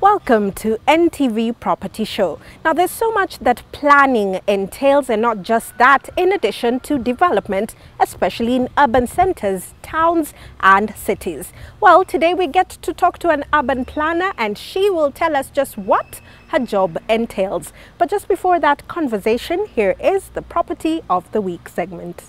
Welcome to NTV Property Show. Now there's so much that planning entails, and not just that, in addition to development, especially in urban centers, towns and cities. Well, today we get to talk to an urban planner and she will tell us just what her job entails. But just before that conversation, here is the Property of the Week segment.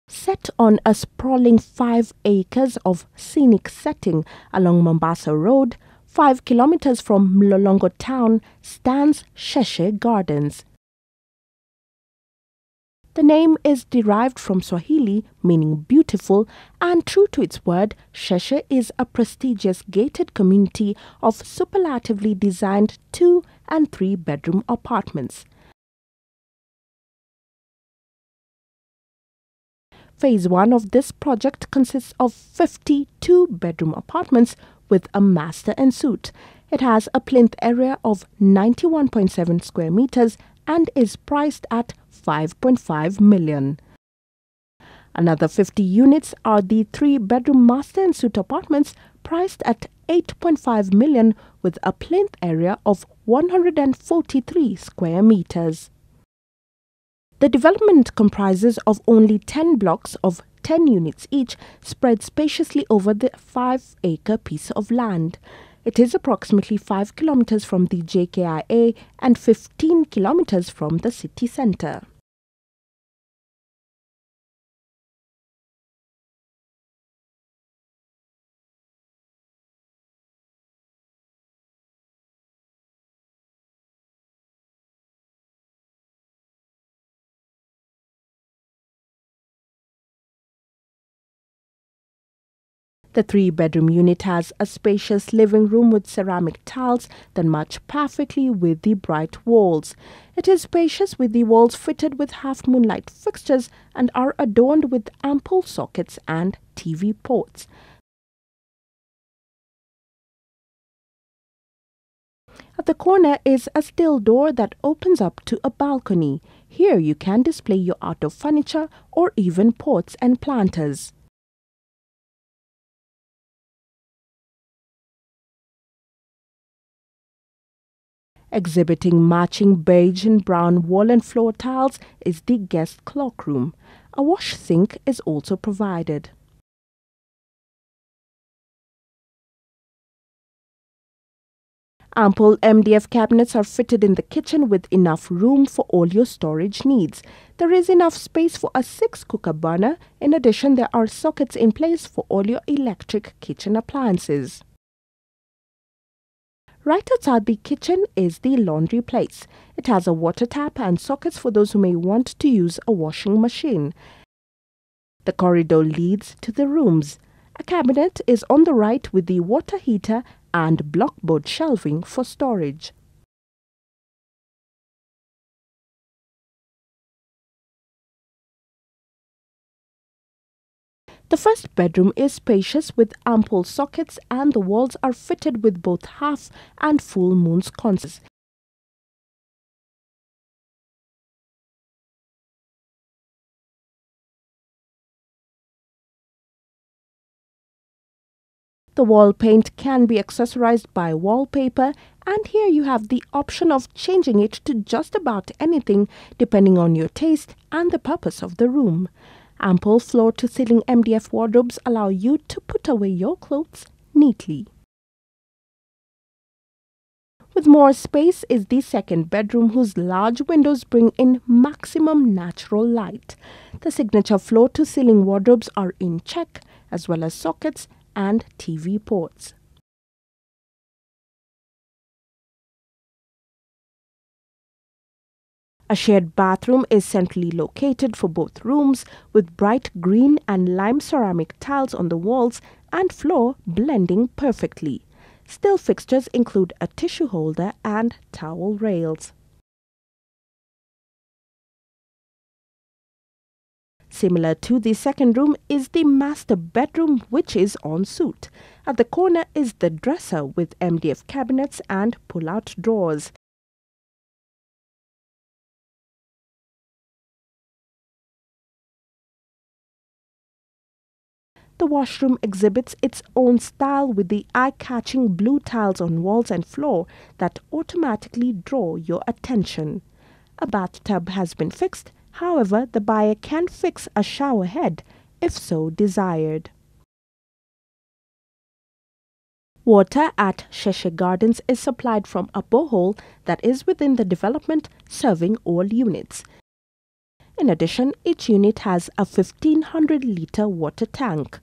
Set on a sprawling 5 acres of scenic setting along Mombasa Road, 5 kilometers from Mlolongo town, stands Sheshe Gardens. The name is derived from Swahili, meaning beautiful, and true to its word, Sheshe is a prestigious gated community of superlatively designed 2- and 3-bedroom apartments. Phase 1 of this project consists of 52-bedroom apartments with a master en suite. It has a plinth area of 91.7 square meters and is priced at 5.5 million. Another 50 units are the 3-bedroom master en suite apartments priced at 8.5 million with a plinth area of 143 square meters. The development comprises of only 10 blocks of 10 units each, spread spaciously over the 5-acre piece of land. It is approximately 5 kilometers from the JKIA and 15 kilometers from the city centre. The 3-bedroom unit has a spacious living room with ceramic tiles that match perfectly with the bright walls. It is spacious with the walls fitted with half-moonlight fixtures and are adorned with ample sockets and TV ports. At the corner is a still door that opens up to a balcony. Here you can display your art of furniture or even pots and planters. Exhibiting matching beige and brown wall and floor tiles is the guest cloakroom. A wash sink is also provided. Ample MDF cabinets are fitted in the kitchen with enough room for all your storage needs. There is enough space for a 6-cooker burner. In addition, there are sockets in place for all your electric kitchen appliances. Right outside the kitchen is the laundry place. It has a water tap and sockets for those who may want to use a washing machine. The corridor leads to the rooms. A cabinet is on the right with the water heater and blockboard shelving for storage. The first bedroom is spacious with ample sockets and the walls are fitted with both half and full moon sconces. The wall paint can be accessorized by wallpaper, and here you have the option of changing it to just about anything depending on your taste and the purpose of the room. Ample floor-to-ceiling MDF wardrobes allow you to put away your clothes neatly. With more space is the second bedroom, whose large windows bring in maximum natural light. The signature floor-to-ceiling wardrobes are in check, as well as sockets and TV ports. A shared bathroom is centrally located for both rooms, with bright green and lime ceramic tiles on the walls and floor blending perfectly. Still fixtures include a tissue holder and towel rails. Similar to the second room is the master bedroom, which is en suite. At the corner is the dresser with MDF cabinets and pull-out drawers. The washroom exhibits its own style with the eye-catching blue tiles on walls and floor that automatically draw your attention. A bathtub has been fixed, however, the buyer can fix a shower head if so desired. Water at Cheshire Gardens is supplied from a borehole that is within the development, serving all units. In addition, each unit has a 1,500-litre water tank.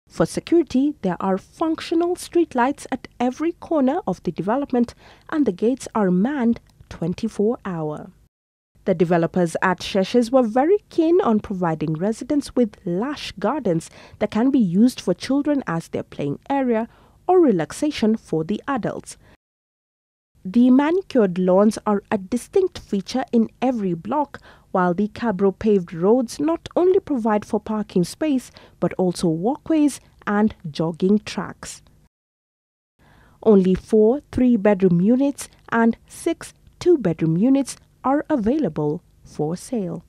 For security, there are functional streetlights at every corner of the development and the gates are manned 24-hour. The developers at Cheshires were very keen on providing residents with lush gardens that can be used for children as their playing area or relaxation for the adults. The manicured lawns are a distinct feature in every block, while the Cabro paved roads not only provide for parking space but also walkways and jogging tracks. Only 4 3-bedroom units and 6 2-bedroom units are available for sale.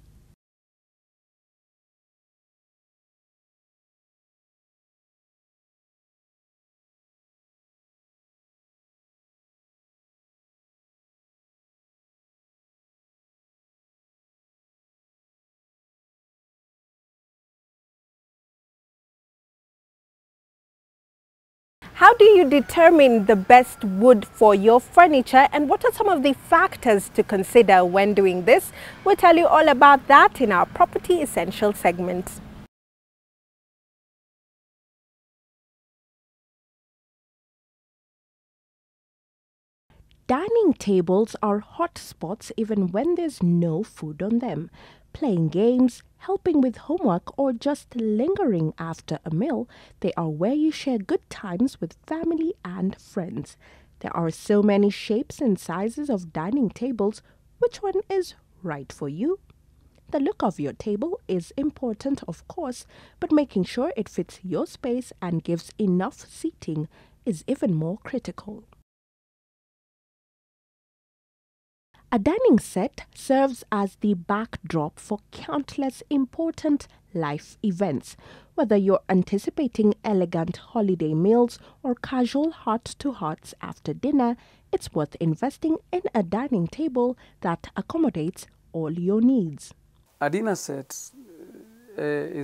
How do you determine the best wood for your furniture, and what are some of the factors to consider when doing this? We'll tell you all about that in our Property Essential segment. Dining tables are hot spots even when there's no food on them. Playing games, helping with homework, or just lingering after a meal, they are where you share good times with family and friends. There are so many shapes and sizes of dining tables. Which one is right for you? The look of your table is important, of course, but making sure it fits your space and gives enough seating is even more critical. A dining set serves as the backdrop for countless important life events. Whether you're anticipating elegant holiday meals or casual heart-to-hearts after dinner, it's worth investing in a dining table that accommodates all your needs. A dinner set in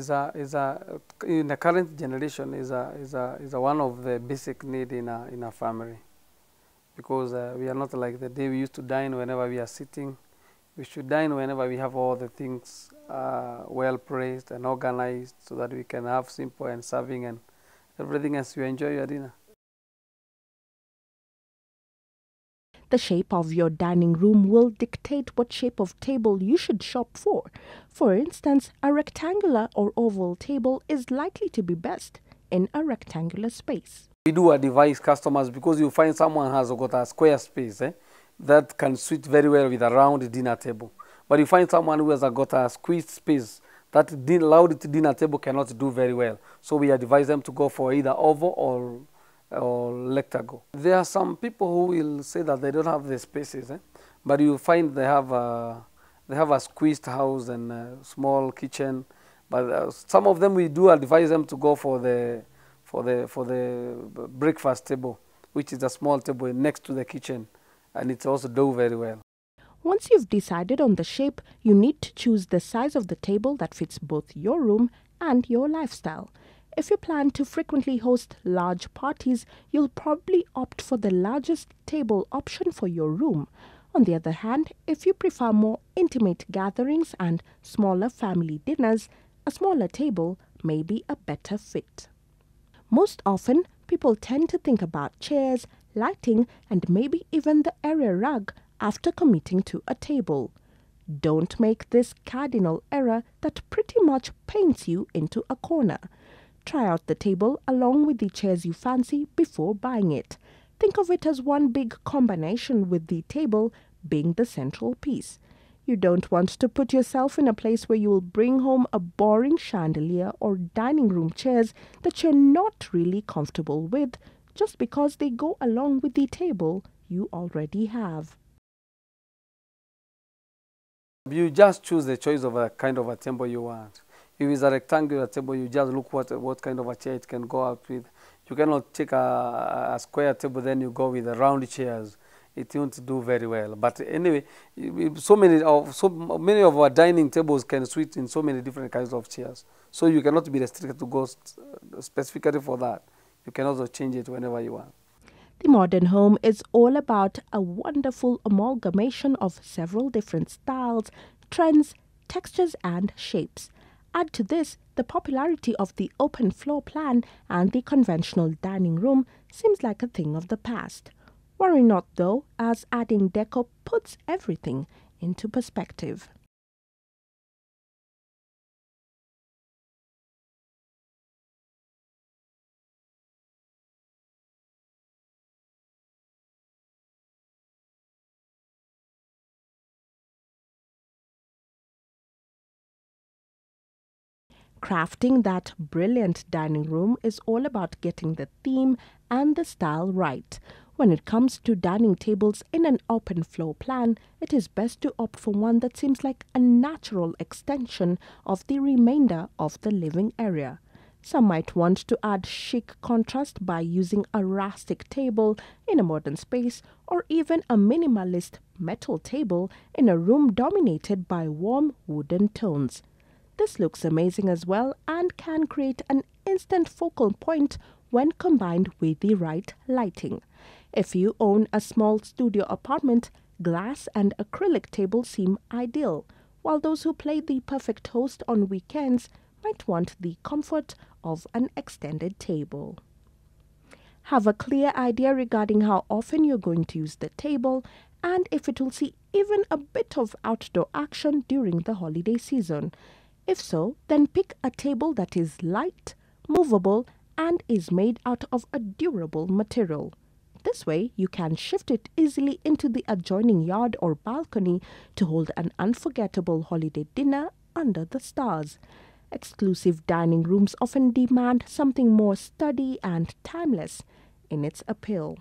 the current generation is one of the basic need in a family. Because we are not like the day we used to dine whenever we are sitting. We should dine whenever we have all the things well placed and organized so that we can have simple and serving and everything as you enjoy your dinner. The shape of your dining room will dictate what shape of table you should shop for. For instance, a rectangular or oval table is likely to be best in a rectangular space. We do advise customers, because you find someone has got a square space that can suit very well with a round dinner table. But you find someone who has got a squeezed space that round dinner table cannot do very well. So we advise them to go for either oval or rectangle. There are some people who will say that they don't have the spaces, but you find they have a squeezed house and a small kitchen. But some of them we do advise them to go for the breakfast table, which is a small table next to the kitchen, and it's also do very well. Once you've decided on the shape, you need to choose the size of the table that fits both your room and your lifestyle. If you plan to frequently host large parties, you'll probably opt for the largest table option for your room. On the other hand, if you prefer more intimate gatherings and smaller family dinners, a smaller table may be a better fit. Most often, people tend to think about chairs, lighting, and maybe even the area rug after committing to a table. Don't make this cardinal error that pretty much paints you into a corner. Try out the table along with the chairs you fancy before buying it. Think of it as one big combination, with the table being the central piece. You don't want to put yourself in a place where you will bring home a boring chandelier or dining room chairs that you're not really comfortable with just because they go along with the table you already have. You just choose the choice of a kind of a table you want. If it's a rectangular table, you just look what kind of a chair it can go out with. You cannot take a square table, then you go with the round chairs. It won't do very well. But anyway, so many of our dining tables can suit in so many different kinds of chairs. So you cannot be restricted to go specifically for that. You can also change it whenever you want. The modern home is all about a wonderful amalgamation of several different styles, trends, textures and shapes. Add to this the popularity of the open floor plan, and the conventional dining room seems like a thing of the past. Worry not though, as adding decor puts everything into perspective. Crafting that brilliant dining room is all about getting the theme and the style right. When it comes to dining tables in an open floor plan, it is best to opt for one that seems like a natural extension of the remainder of the living area. Some might want to add chic contrast by using a rustic table in a modern space, or even a minimalist metal table in a room dominated by warm wooden tones. This looks amazing as well and can create an instant focal point when combined with the right lighting. If you own a small studio apartment, glass and acrylic tables seem ideal, while those who play the perfect host on weekends might want the comfort of an extended table. Have a clear idea regarding how often you're going to use the table and if it will see even a bit of outdoor action during the holiday season. If so, then pick a table that is light, movable, and is made out of a durable material. This way, you can shift it easily into the adjoining yard or balcony to hold an unforgettable holiday dinner under the stars. Exclusive dining rooms often demand something more sturdy and timeless in its appeal.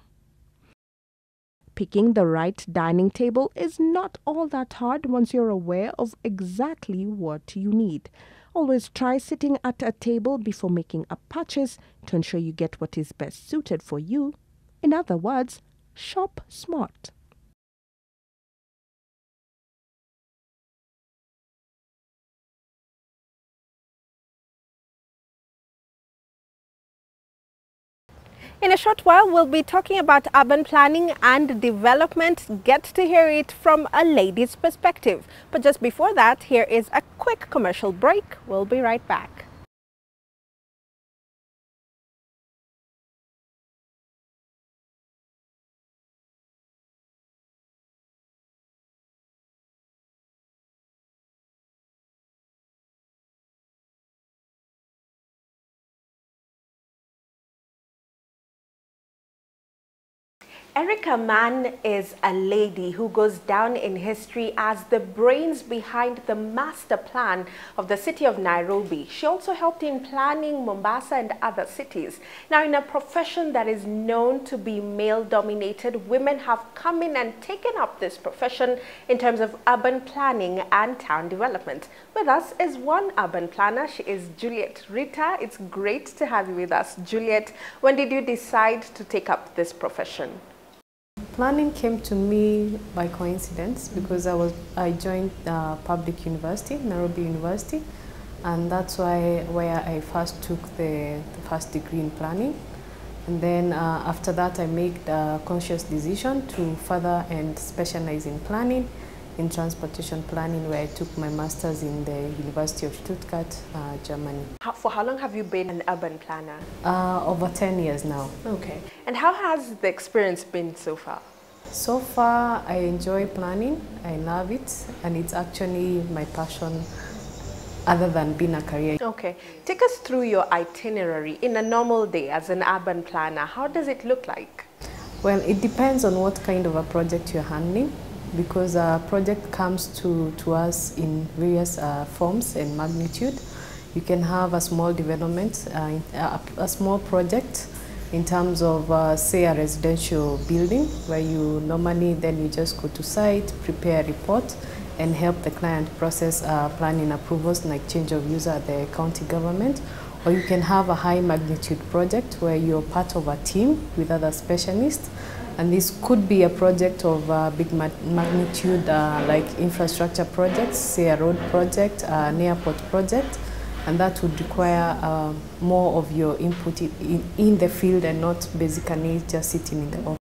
Picking the right dining table is not all that hard once you're aware of exactly what you need. Always try sitting at a table before making a purchase to ensure you get what is best suited for you. In other words, shop smart. In a short while, we'll be talking about urban planning and development. Get to hear it from a lady's perspective. But just before that, here is a quick commercial break. We'll be right back. Erica Mann is a lady who goes down in history as the brains behind the master plan of the city of Nairobi. She also helped in planning Mombasa and other cities. Now, in a profession that is known to be male-dominated, women have come in and taken up this profession in terms of urban planning and town development. With us is one urban planner. She is Juliet Rita. It's great to have you with us. Juliet, when did you decide to take up this profession? Planning came to me by coincidence because I joined public university, Nairobi University, and that's where I first took the first degree in planning. And then after that I made a conscious decision to further and specialize in planning, in transportation planning, where I took my master's in the University of Stuttgart, Germany. For how long have you been an urban planner? Over 10 years now. Okay. And how has the experience been so far? So far, I enjoy planning. I love it, and it's actually my passion other than being a career. Okay. Take us through your itinerary in a normal day as an urban planner. How does it look like? Well, it depends on what kind of a project you're handling, because a project comes to us in various forms and magnitude. You can have a small development, a small project in terms of, say, a residential building, where you normally then you just go to site, prepare a report, and help the client process planning approvals like change of use at the county government. Or you can have a high magnitude project where you're part of a team with other specialists. And this could be a project of big magnitude like infrastructure projects, say a road project, an airport project. And that would require more of your input in the field and not basically just sitting in the office.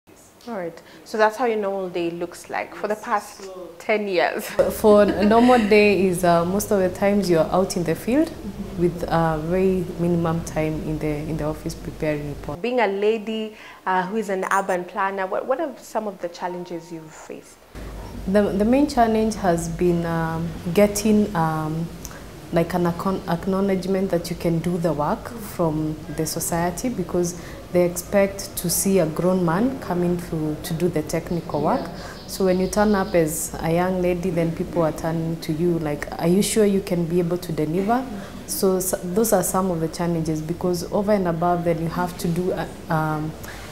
All right. So that's how your normal day looks like for the past 10 years. For a normal day is most of the times you're out in the field with very minimum time in the office preparing reports. Being a lady who is an urban planner, what are some of the challenges you've faced? The main challenge has been getting like an acknowledgement that you can do the work from the society, because they expect to see a grown man coming to do the technical work. So when you turn up as a young lady, then people are turning to you like, are you sure you can be able to deliver? So those are some of the challenges, because over and above then you have to do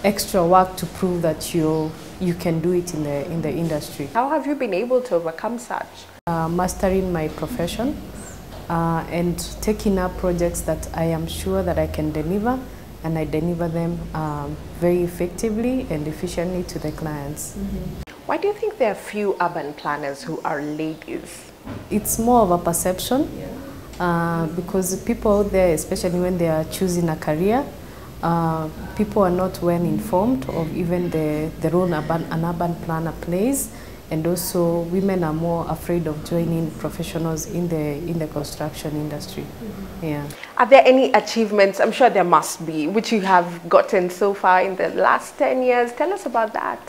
extra work to prove that you can do it in the industry. How have you been able to overcome such? Mastering my profession and taking up projects that I am sure that I can deliver, and I deliver them very effectively and efficiently to the clients. Why do you think there are few urban planners who are ladies? It's more of a perception, because people out there, especially when they are choosing a career, people are not well informed of even the role an urban planner plays, and also women are more afraid of joining professionals in the construction industry. Yeah. Are there any achievements, I'm sure there must be, which you have gotten so far in the last 10 years? Tell us about that.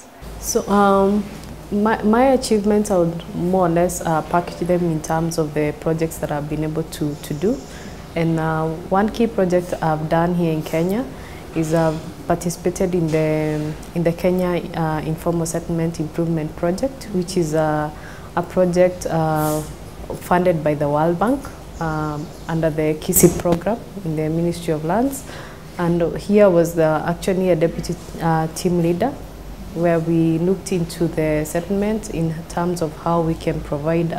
So my achievements, I would more or less package them in terms of the projects that I've been able to do. And one key project I've done here in Kenya is I've participated in the Kenya Informal Settlement Improvement Project, which is a project funded by the World Bank under the KISI program in the Ministry of Lands. And here was actually a deputy team leader, where we looked into the settlement in terms of how we can provide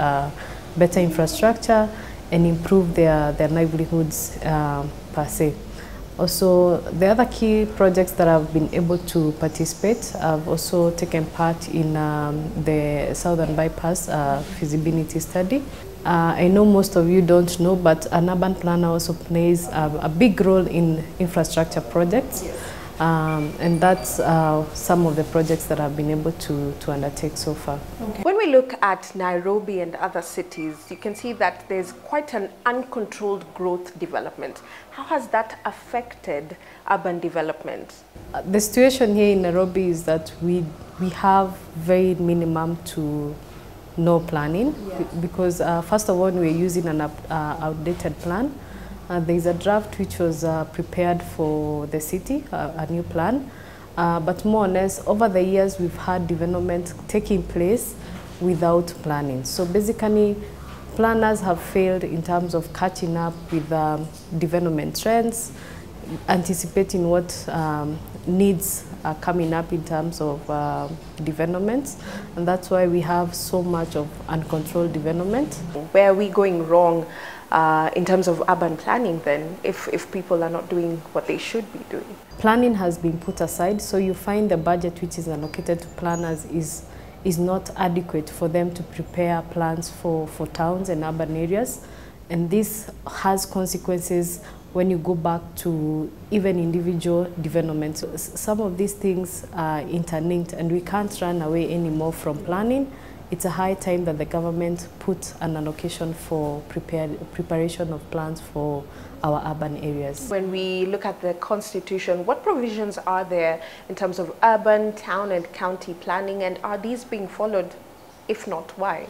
better infrastructure and improve their livelihoods per se. Also, the other key projects that I've been able to participate, I've also taken part in the Southern Bypass feasibility study. I know most of you don't know, but an urban planner also plays a big role in infrastructure projects. And that's some of the projects that I've been able to undertake so far. Okay. When we look at Nairobi and other cities, you can see that there's quite an uncontrolled growth development. How has that affected urban development? The situation here in Nairobi is that we have very minimum to no planning, because first of all, we're using an outdated plan. There is a draft which was prepared for the city, a new plan. But more or less, over the years, we've had development taking place without planning. So basically, planners have failed in terms of catching up with development trends, anticipating what needs are coming up in terms of developments. And that's why we have so much of uncontrolled development. Where are we going wrong in terms of urban planning then, if people are not doing what they should be doing? Planning has been put aside, so you find the budget which is allocated to planners is not adequate for them to prepare plans for towns and urban areas. And this has consequences when you go back to even individual development. So some of these things are interlinked, and we can't run away anymore from planning. It's a high time that the government put an allocation for preparation of plans for our urban areas. When we look at the Constitution, what provisions are there in terms of urban, town and county planning, and are these being followed? If not, why?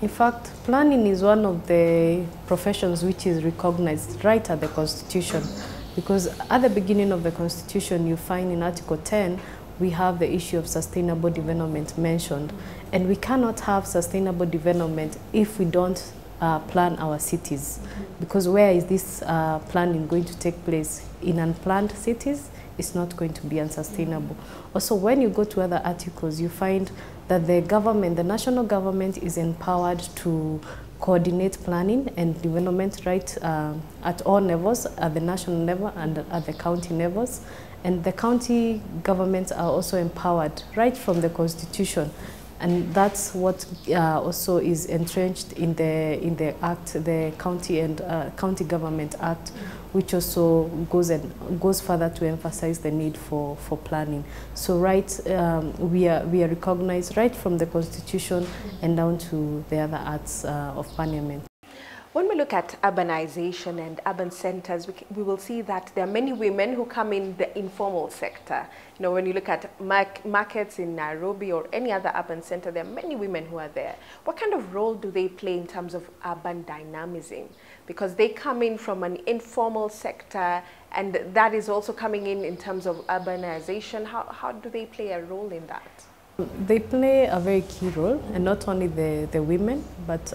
In fact, planning is one of the professions which is recognized right at the Constitution, because at the beginning of the Constitution, you find in Article 10, we have the issue of sustainable development mentioned. And we cannot have sustainable development if we don't plan our cities. Because where is this planning going to take place? In unplanned cities, it's not going to be unsustainable. Also, when you go to other articles, you find that the government, the national government, is empowered to coordinate planning and development right at all levels, at the national level and at the county levels. And the county governments are also empowered right from the constitution. And that's what also is entrenched in the Act, the County and County Government Act, which also goes further to emphasize the need for planning. So we are recognized right from the Constitution and down to the other acts of Parliament. When we look at urbanization and urban centers, we will see that there are many women who come in the informal sector. You know, when you look at markets in Nairobi or any other urban center, there are many women who are there. What kind of role do they play in terms of urban dynamism? Because they come in from an informal sector, and that is also coming in terms of urbanization. How do they play a role in that? They play a very key role, and not only the women, but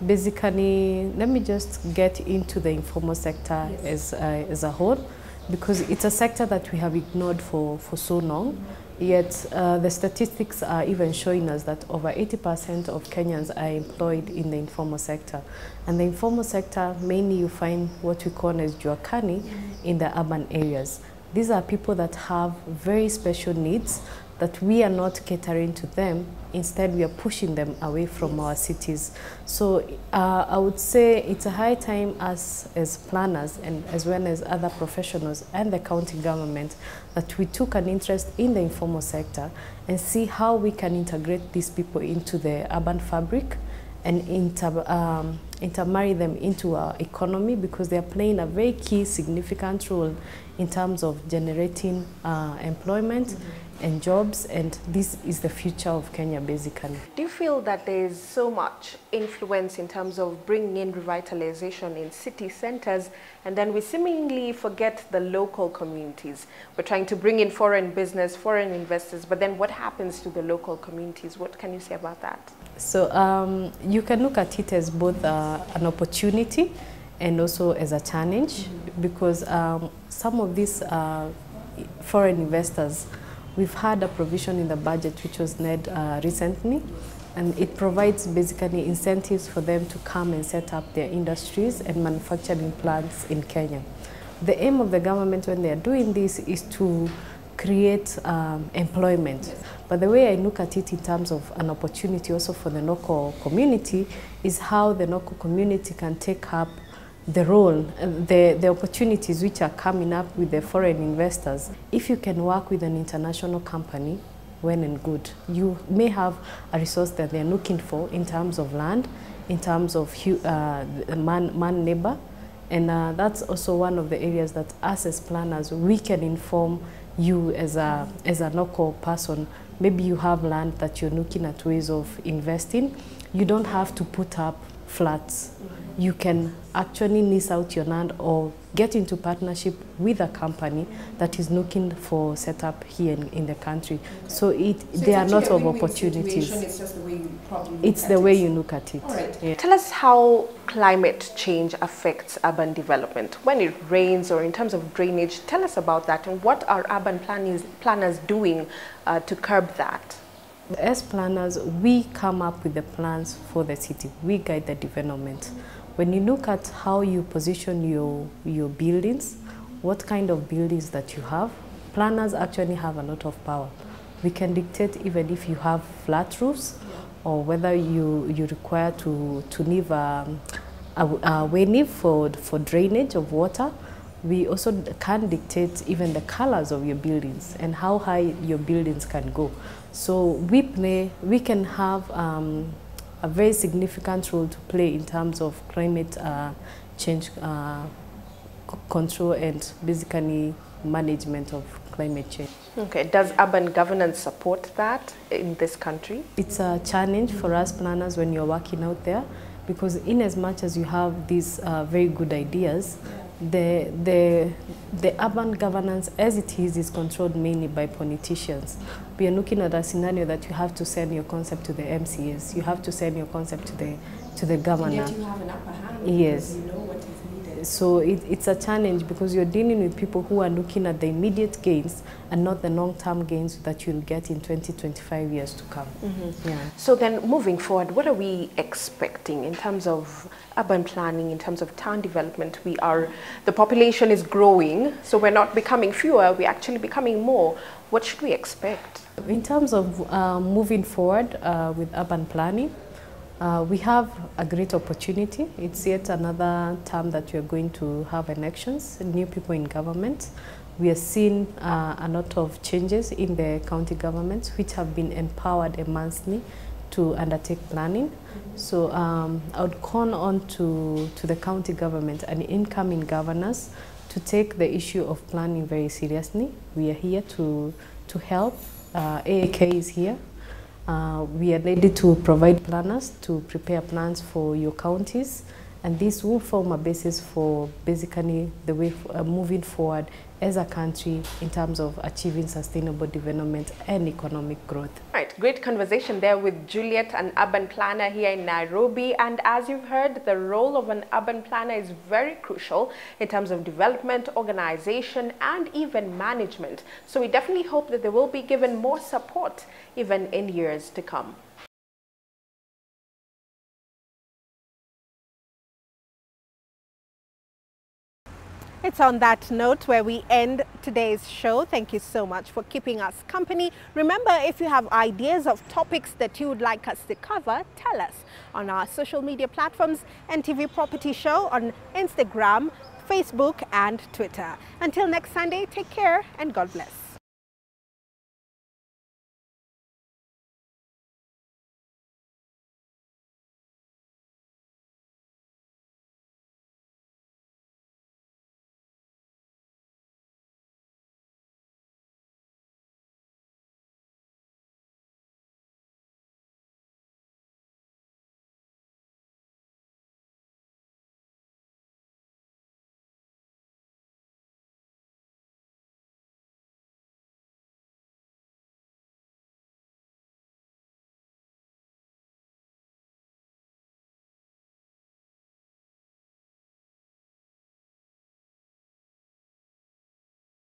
basically, let me just get into the informal sector as a whole, because it's a sector that we have ignored for so long. Yet the statistics are even showing us that over 80% of Kenyans are employed in the informal sector. And the informal sector, mainly you find what we call as juakani in the urban areas. These are people that have very special needs that we are not catering to them. Instead, we are pushing them away from our cities. So I would say it's a high time as planners and as well as other professionals and the county government that we took an interest in the informal sector and see how we can integrate these people into the urban fabric and intermarry them into our economy, because they are playing a very key, significant role in terms of generating employment and jobs, and this is the future of Kenya, basically. Do you feel that there is so much influence in terms of bringing in revitalization in city centers, and then we seemingly forget the local communities? We're trying to bring in foreign business, foreign investors, but then what happens to the local communities? What can you say about that? So you can look at it as both an opportunity and also as a challenge, because some of these foreign investors, we've had a provision in the budget which was made recently, and it provides basically incentives for them to come and set up their industries and manufacturing plants in Kenya. The aim of the government when they are doing this is to create employment. But the way I look at it in terms of an opportunity also for the local community is how the local community can take up the role, the opportunities which are coming up with the foreign investors. If you can work with an international company, well and good. You may have a resource that they're looking for in terms of land, in terms of man labor, and that's also one of the areas that us as planners, we can inform you as a local person. Maybe you have land that you're looking at ways of investing. You don't have to put up flats. You can actually lease out your land or get into partnership with a company that is looking for setup here in the country. So there are lots of opportunities. It's just the way you probably It's the way you look at it. All right. Yeah. Tell us how climate change affects urban development. When it rains or in terms of drainage, tell us about that, and what are urban planners doing to curb that? As planners, we come up with the plans for the city. We guide the development. When you look at how you position your buildings, what kind of buildings that you have, planners actually have a lot of power. We can dictate even if you have flat roofs, or whether you require to leave a way for drainage of water. We also can dictate even the colors of your buildings and how high your buildings can go. So we can have a very significant role to play in terms of climate change control and basically management of climate change. Okay, does urban governance support that in this country? It's a challenge for us planners when you're working out there, because in as much as you have these very good ideas, the urban governance as it is controlled mainly by politicians. We are looking at a scenario that you have to send your concept to the MCAs, you have to send your concept to the governor. And yet you have an upper hand. Yes. You know what is needed. so it's a challenge because you're dealing with people who are looking at the immediate gains and not the long-term gains that you'll get in 20, 25 years to come. Yeah. So then moving forward, what are we expecting in terms of urban planning, in terms of town development? The population is growing, so we're not becoming fewer, we're actually becoming more. What should we expect? In terms of moving forward with urban planning, we have a great opportunity. It's yet another term that we are going to have elections, new people in government. We are seeing a lot of changes in the county governments which have been empowered immensely to undertake planning. So I would call on to the county government and incoming governors to take the issue of planning very seriously. We are here to help. AAK is here. We are ready to provide planners to prepare plans for your counties, and this will form a basis for basically the way moving forward as a country in terms of achieving sustainable development and economic growth. Right, great conversation there with Juliet, an urban planner here in Nairobi. And as you've heard, the role of an urban planner is very crucial in terms of development, organization, and even management. So we definitely hope that they will be given more support even in years to come. It's on that note where we end today's show. Thank you so much for keeping us company. Remember, if you have ideas of topics that you would like us to cover, tell us on our social media platforms, NTV Property Show on Instagram, Facebook, and Twitter. Until next Sunday, take care and God bless.